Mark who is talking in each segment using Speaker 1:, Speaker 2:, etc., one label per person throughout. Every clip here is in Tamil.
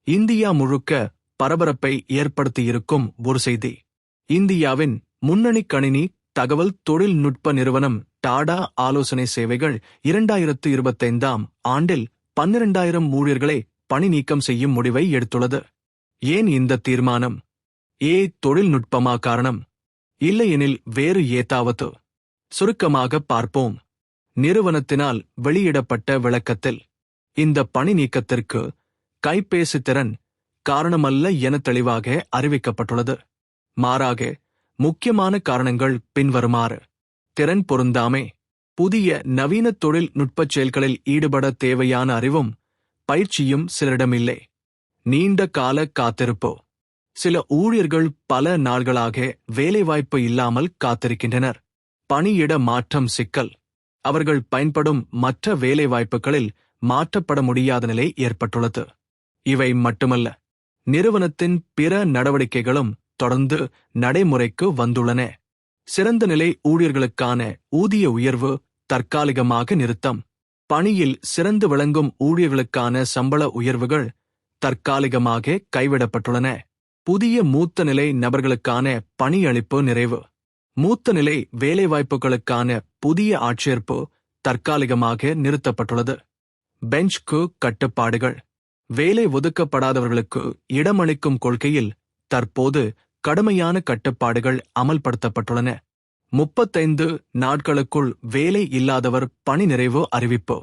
Speaker 1: இந்தியா முழுக்க பரபரப்பை ஏற்படுத்தியிருக்கும் ஒரு செய்தி. இந்தியாவின் முன்னணி கணினி தகவல் தொழில்நுட்ப நிறுவனம் டாடா ஆலோசனை சேவைகள் 2025ஆம் ஆண்டில் 12,000 ஊழியர்களை பணி நீக்கம் செய்யும் முடிவை எடுத்துள்ளது. ஏன் இந்த தீர்மானம்? தொழில்நுட்பமா காரணம்? இல்லையெனில் வேறு ஏதாவது? சுருக்கமாக பார்ப்போம். நிறுவனத்தினால் வெளியிடப்பட்ட விளக்கத்தில் இந்த பணி நீக்கத்திற்கு கைபேசி திறன் காரணமல்ல என தெளிவாக அறிவிக்கப்பட்டுள்ளது. மாறாக முக்கியமான காரணங்கள் பின்வருமாறு: திறன் பொருந்தாமை, புதிய நவீன தொழில்நுட்பச் செயல்களில் ஈடுபட தேவையான அறிவும் பயிற்சியும் சிலரிடமில்லை, நீண்ட கால காத்திருப்பு, சில ஊழியர்கள் பல நாள்களாக வேலைவாய்ப்பு இல்லாமல் காத்திருக்கின்றனர், பணியிட மாற்றம் சிக்கல், அவர்கள் பயன்படும் மற்ற வேலைவாய்ப்புகளில் மாற்றப்பட முடியாத நிலை ஏற்பட்டுள்ளது. இவை மட்டுமல்ல, நிறுவனத்தின் பிற நடவடிக்கைகளும் தொடர்ந்து நடைமுறைக்கு வந்துள்ளன. சிறந்த நிலை ஊழியர்களுக்கான ஊதிய உயர்வு தற்காலிகமாக நிறுத்தம், பணியில் சிறந்து விளங்கும் ஊழியர்களுக்கான சம்பள உயர்வுகள் தற்காலிகமாக கைவிடப்பட்டுள்ளன. புதிய மூத்த நிலை நபர்களுக்கான பணியளிப்பு நிறைவு, மூத்த நிலை வேலைவாய்ப்புகளுக்கான புதிய ஆட்சேர்ப்பு தற்காலிகமாக நிறுத்தப்பட்டுள்ளது. பெஞ்ச்க்கு கட்டுப்பாடுகள், வேலை ஒதுக்கப்படாதவர்களுக்கு இடமளிக்கும் கொள்கையில் தற்போது கடுமையான கட்டுப்பாடுகள் அமல்படுத்தப்பட்டுள்ளன. 35 நாட்களுக்குள் வேலை இல்லாதவர் பணி நிறைவு அறிவிப்பு.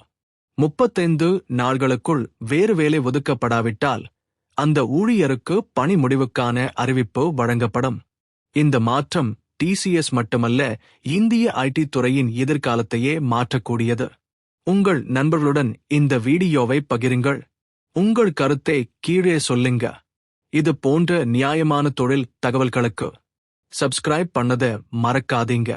Speaker 1: 35 நாட்களுக்குள் வேறு வேலை ஒதுக்கப்படாவிட்டால் அந்த ஊழியருக்கு பணி முடிவுக்கான அறிவிப்பு வழங்கப்படும். இந்த மாற்றம் TCS மட்டுமல்ல, இந்திய IT துறையின் எதிர்காலத்தையே மாற்றக்கூடியது. உங்கள் நண்பர்களுடன் இந்த வீடியோவை பகிருங்கள். உங்கள் கருத்தை கீழே சொல்லுங்க. இது போன்ற நியாயமான தொழில் தகவல்களுக்கு சப்ஸ்கிரைப் பண்ணத மறக்காதீங்க.